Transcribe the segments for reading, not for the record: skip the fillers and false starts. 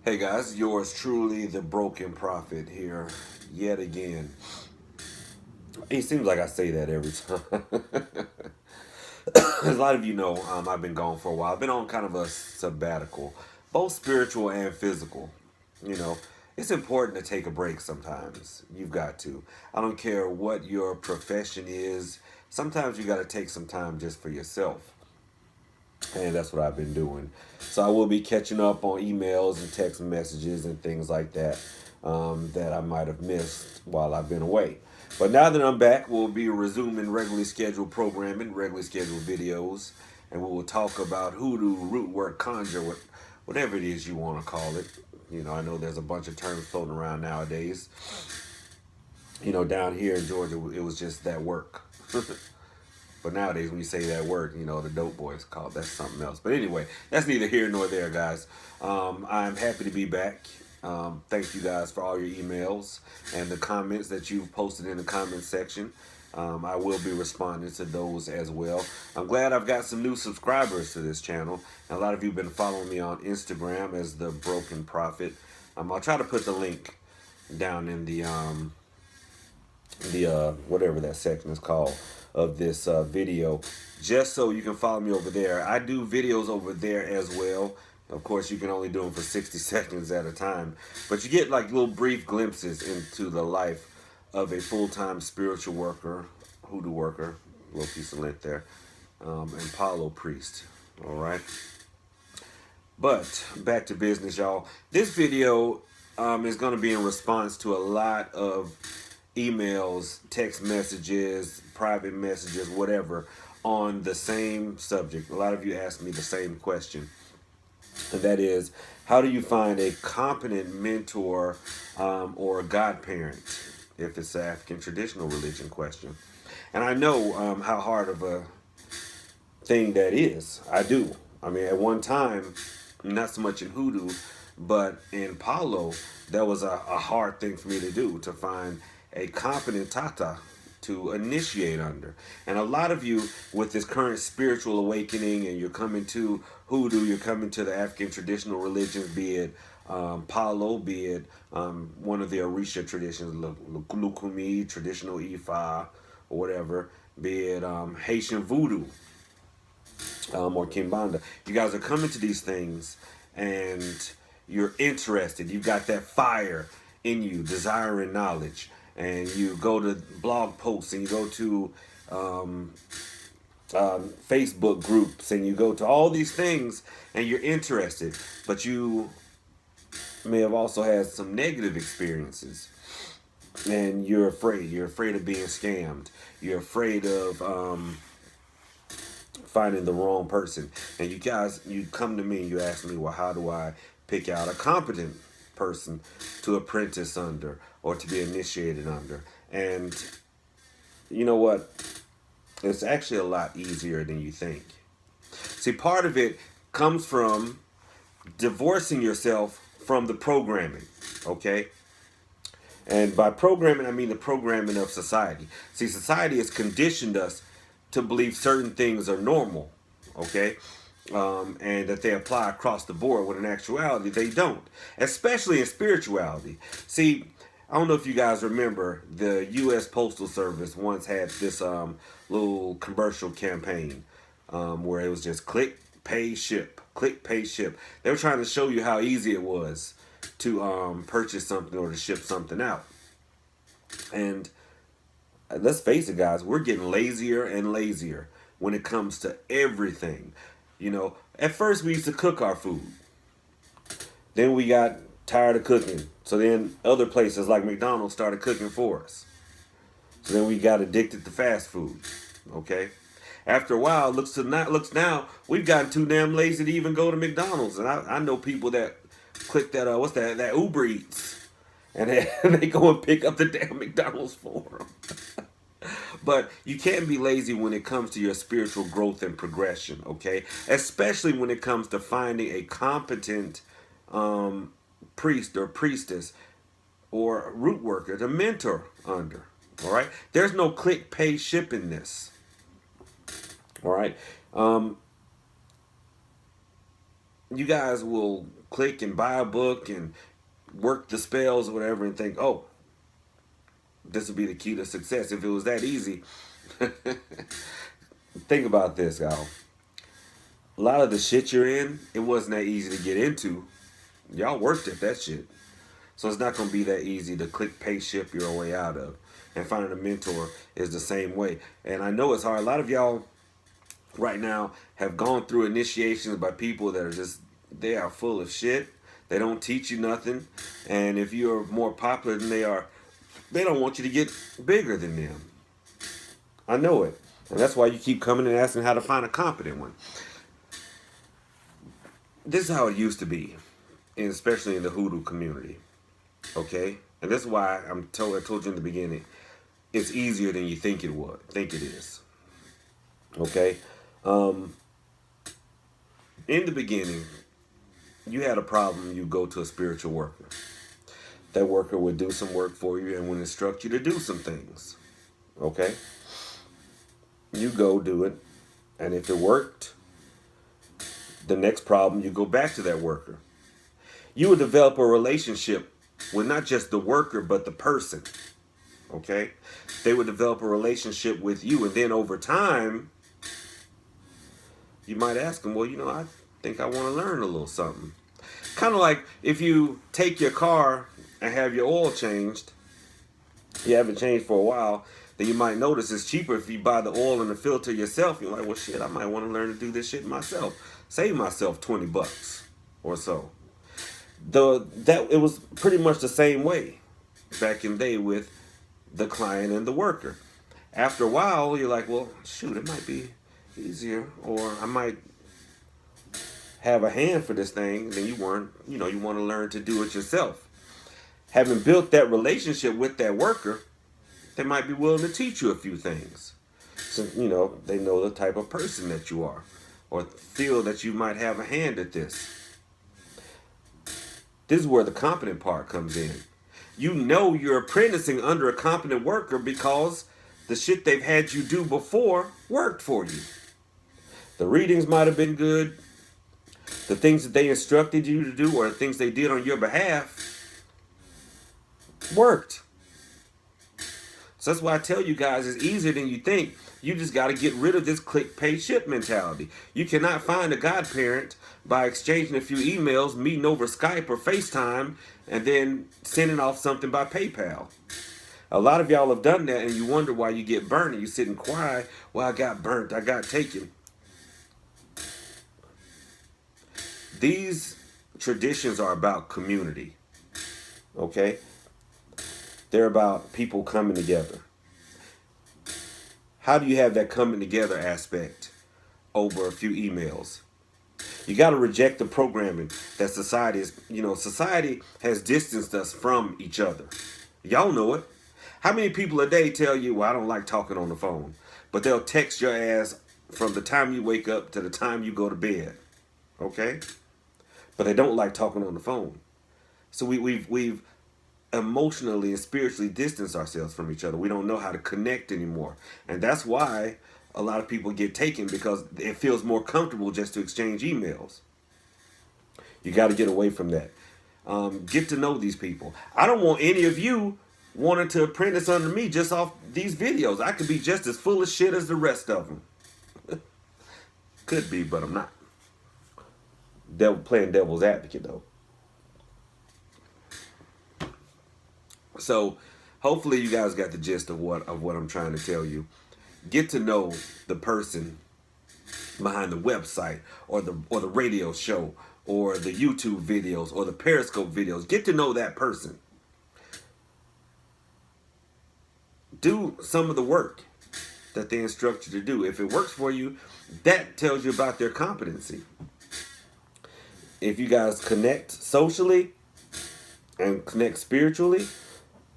Hey guys, yours truly, the Broken Prophet here, yet again. It seems like I say that every time. As a lot of you know, I've been gone for a while. I've been on kind of a sabbatical, both spiritual and physical. You know, it's important to take a break sometimes. You've got to. I don't care what your profession is. Sometimes you got to take some time just for yourself. And that's what I've been doing. So I will be catching up on emails and text messages and things like that that I might have missed while I've been away. But now that I'm back, we'll be resuming regularly scheduled programming, regularly scheduled videos, and we will talk about hoodoo, root work, conjure, whatever it is you want to call it. You know, I know there's a bunch of terms floating around nowadays. You know, down here in Georgia, it was just that work. But nowadays, when you say that word, you know, the dope boys call it, that's something else. But anyway, that's neither here nor there, guys. I'm happy to be back. Thank you guys for all your emails and the comments that you've posted in the comment section. I will be responding to those as well. I'm glad I've got some new subscribers to this channel. And a lot of you have been following me on Instagram as the Broken Prophet. I'll try to put the link down in the whatever that section is called of this video, just so you can follow me over there. I do videos over there as well. Of course, you can only do them for 60 seconds at a time, but you get like little brief glimpses into the life of a full-time spiritual worker, hoodoo worker, little piece of lint there, and Palo priest. All right. But back to business, y'all. This video is going to be in response to a lot of emails, text messages, private messages, whatever, on the same subject. A lot of you asked me the same question, and that is, how do you find a competent mentor or a godparent if it's an African traditional religion question? And I know how hard of a thing that is. I do. I mean, at one time, not so much in hoodoo, but in Palo, that was a hard thing for me to do, to find a competent tata to initiate under. And a lot of you, with this current spiritual awakening, and you're coming to hoodoo, you're coming to the African traditional religions, be it Palo, be it one of the Orisha traditions, Lukumi, traditional Ifa, or whatever, be it Haitian Vodou, or Kimbanda. You guys are coming to these things and you're interested. You've got that fire in you, desiring knowledge. And you go to blog posts and you go to Facebook groups and you go to all these things and you're interested. But you may have also had some negative experiences. And you're afraid. You're afraid of being scammed. You're afraid of finding the wrong person. And you guys, you come to me and you ask me, well, how do I pick out a competent person to apprentice under or to be initiated under? And you know what? It's actually a lot easier than you think. See, part of it comes from divorcing yourself from the programming, okay? And by programming, I mean the programming of society. See, society has conditioned us to believe certain things are normal, okay? And that they apply across the board, when in actuality, they don't. Especially in spirituality. See, I don't know if you guys remember, the U.S. Postal Service once had this little commercial campaign where it was just click, pay, ship. Click, pay, ship. They were trying to show you how easy it was to purchase something or to ship something out. And let's face it, guys, we're getting lazier and lazier when it comes to everything. You know, at first we used to cook our food. Then we got tired of cooking. So then other places like McDonald's started cooking for us. So then we got addicted to fast food. Okay? After a while, looks now, we've gotten too damn lazy to even go to McDonald's. And I know people that click that, that Uber Eats. And they go and pick up the damn McDonald's for them. But you can't be lazy when it comes to your spiritual growth and progression, okay? Especially when it comes to finding a competent priest or priestess or root worker to mentor under, all right? There's no click, pay, ship in this, all right? you guys will click and buy a book and work the spells or whatever and think, oh, this would be the key to success. If it was that easy, think about this, y'all. A lot of the shit you're in, it wasn't that easy to get into. Y'all worked at that shit. So it's not going to be that easy to click pay ship your way out of. And finding a mentor is the same way. And I know it's hard. A lot of y'all right now have gone through initiations by people that are just, they are full of shit. They don't teach you nothing. And if you're more popular than they are, they don't want you to get bigger than them. I know it. And that's why you keep coming and asking how to find a competent one. This is how it used to be, and especially in the Hoodoo community. Okay? And that's why I told you in the beginning, it's easier than you think it is. Okay? In the beginning, you had a problem, you go to a spiritual worker. That worker would do some work for you and would instruct you to do some things. Okay? You go do it, and if it worked, the next problem, you go back to that worker. You would develop a relationship with not just the worker, but the person. Okay? They would develop a relationship with you, and then over time, you might ask them, well, I think I want to learn a little something. Kind of like if you take your car and have your oil changed, you haven't changed for a while, then you might notice it's cheaper if you buy the oil and the filter yourself. You're like, well, shit, I might want to learn to do this shit myself. Save myself $20 or so. It was pretty much the same way back in the day with the client and the worker. After a while, you're like, well, shoot, it might be easier, or I might have a hand for this thing. Then you want to learn to do it yourself. Having built that relationship with that worker, they might be willing to teach you a few things. So, they know the type of person that you are, or feel that you might have a hand at this. This is where the competent part comes in. You're apprenticing under a competent worker because the shit they've had you do before worked for you. The readings might have been good. The things that they instructed you to do, or the things they did on your behalf, worked. So that's why I tell you guys, it's easier than you think. You just got to get rid of this click, pay, ship mentality. You cannot find a godparent by exchanging a few emails, meeting over Skype or FaceTime, and then sending off something by PayPal. A lot of y'all have done that, and you wonder why you get burnt, and you sit and cry, well, I got burnt, I got taken. These traditions are about community, okay? They're about people coming together. How do you have that coming together aspect over a few emails? You got to reject the programming that society has distanced us from each other. Y'all know it. How many people a day tell you, well, I don't like talking on the phone, but they'll text your ass from the time you wake up to the time you go to bed, okay? But they don't like talking on the phone. So we've emotionally and spiritually distance ourselves from each other. We don't know how to connect anymore. And that's why a lot of people get taken, because it feels more comfortable just to exchange emails. You got to get away from that. Get to know these people. I don't want any of you wanting to apprentice under me just off these videos. I could be just as full of shit as the rest of them. Could be, but I'm not. Playing devil's advocate, though. So hopefully you guys got the gist of what I'm trying to tell you. Get to know the person behind the website, or the radio show, or the YouTube videos, or the Periscope videos. Get to know that person. Do some of the work that they instruct you to do. If it works for you, that tells you about their competency. If you guys connect socially and connect spiritually,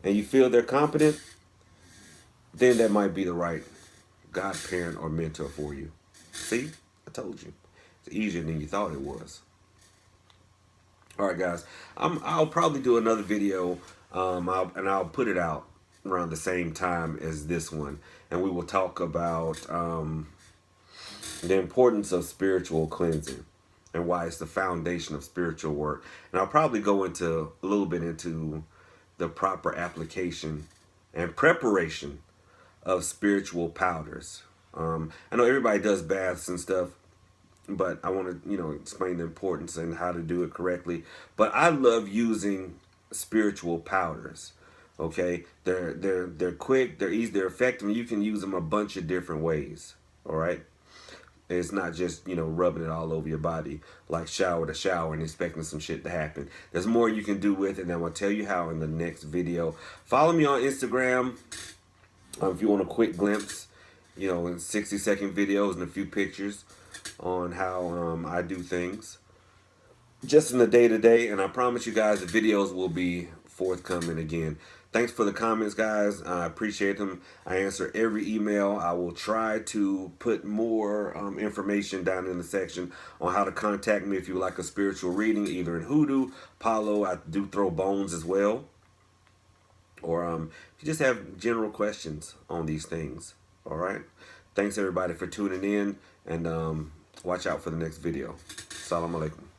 and you feel they're competent, then that might be the right godparent or mentor for you. See? I told you. It's easier than you thought it was. All right, guys. I'll probably do another video, I'll put it out around the same time as this one. And we will talk about the importance of spiritual cleansing. and why it's the foundation of spiritual work. And I'll probably go into a little bit into the proper application and preparation of spiritual powders. I know everybody does baths and stuff, but I want to, explain the importance and how to do it correctly. But I love using spiritual powders. Okay, they're quick, they're easy, they're effective, and you can use them a bunch of different ways. All right, it's not just rubbing it all over your body like shower to shower and expecting some shit to happen. There's more you can do with it, and I'm gonna tell you how in the next video. Follow me on Instagram if you want a quick glimpse, in 60-second videos and a few pictures on how I do things just in the day-to-day. And I promise you guys the videos will be forthcoming again. Thanks for the comments, guys. I appreciate them. I answer every email. I will try to put more information down in the section on how to contact me if you would like a spiritual reading, either in Hoodoo, Palo. I do throw bones as well. Or if you just have general questions on these things. All right. Thanks everybody for tuning in, and watch out for the next video. Assalamu alaikum.